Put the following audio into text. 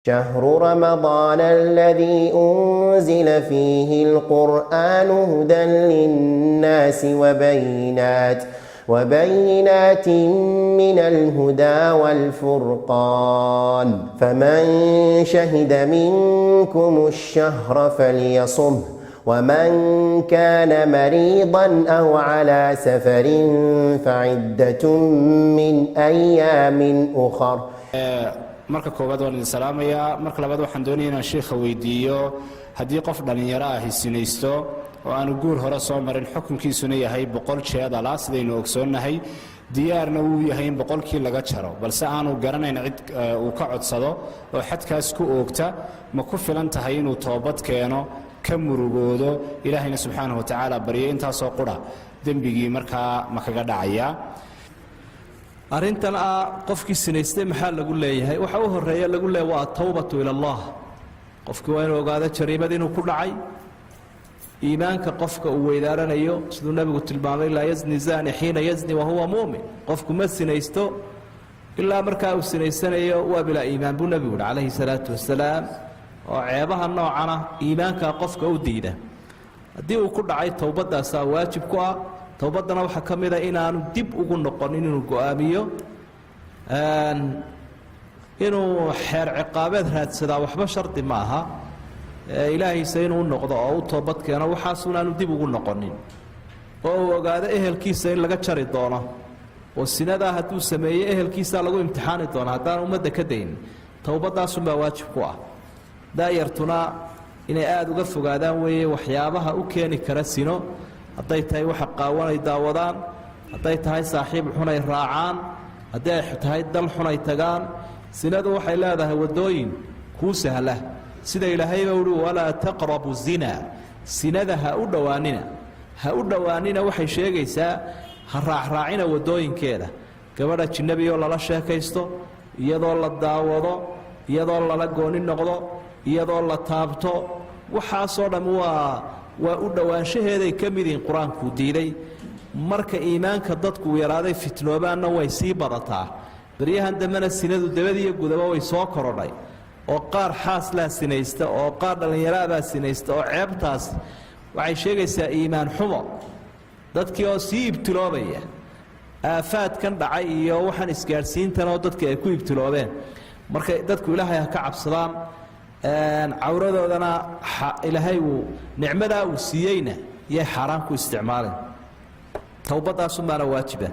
شهر رمضان الذي أنزل فيه القرآن هدى للناس وبينات من الهدى والفرقان فمن شهد منكم الشهر فليصمه ومن كان مريضا أو على سفر فعدة من أيام أخر. marka koobaad waan idin salaamayaa. marka labaad waxaan doonayaa inaan sheekha weydiiyo haddii qof dhalinyaro ah sinaysto oo aanu guur hore soo marin xukunkiisuna yahay 100 jeedala sidaynu ogsoonnahay diyaarna uu yahay in 100kii laga jaro balse aanu garanayn cid uu ka codsado oo xadkaas ku oogta ma ku filan tahay inuu toobad keeno ka murugoodo ilaahayna subxaanahu wa tacaala bariyo intaasoo qura dembigii markaa ma kaga dhacaya? arrintan qofkii sinaystay maxaa lagu leeyahay? waxa uu horeeya lagu leeyahay waa tawbatu ila Allah. qofkii waa inuu ogaado jariimad inuu ku dhacay. iimaanka qofka uu weydaaranayo siduu nabigu tilmaamay la yazni zani xiina yazni wa huwa muumin. qofku ma sinaysto ilaa markaa uu sinaysanayo waa bila iimaan buu nabigu calayhi salaatu wasalaam. oo ceebaha noocana iimaanka qofka u diida. haddii uu ku dhacay tawbadaas waajib ku ah. towbadana waxa kamida inaanu dib ugu noqonin inuu go'aamiyo inuu xeer ciqaabeed raadsada waxba shardi ma aha. ilaahaysa inuu noqdo oo uu toobad keeno waxaas aanu dib ugu noqonin oo uu ogaado ehelkiisa in laga jari doono oo sinada hadduu sameeyo ehelkiisa lagu imtixaani doono haddaan ummadda ka dayn. towbadaas baa waajib ku ah. daayartuna inay aad uga fogaadaan weeye waxyaabaha u keeni kara sino. hadday tahay waxa qaawanay daawadaan, hadday tahay saaxiib xunay raacaan, hadday tahay dal xunay tagaan. sinadu waxay leedahay wadooyin ku sahla sida ilaahayba uu wala taqrabu zina. sinada ha u dhawaanina waxay sheegaysaa ha raacraacina wadooyinkeeda. gabadha jinnabiyo lala sheekaysto, iyadoo la daawado, iyadoo lala gooni noqdo, iyadoo la taabto, waxaasoo dhan waa u dhawaanshaheeday ka mid yihiin qur-aanku diiday. marka iimaanka dadku yaraaday fitnoobaanna way sii badataa. baryahan dambena sinadu dabadiiyo gudaba way soo korodhay oo qaar xaas laa sinaysta oo qaar dhallinyaraabaa sinaysta oo ceebtaas waxay sheegaysaa iimaan xumo dadkii oo sii ibtiloobaya. aafaadkan dhacay iyo waxaan isgaadhsiintan oo dadkii ay ku ibtiloobeen. marka dadku ilaahay ha ka cabsadaan. cawradoodana ilaahay uu nicmadaa uu siiyeyna yay xaaraan ku isticmaaleen. towbadaas baana waajiba.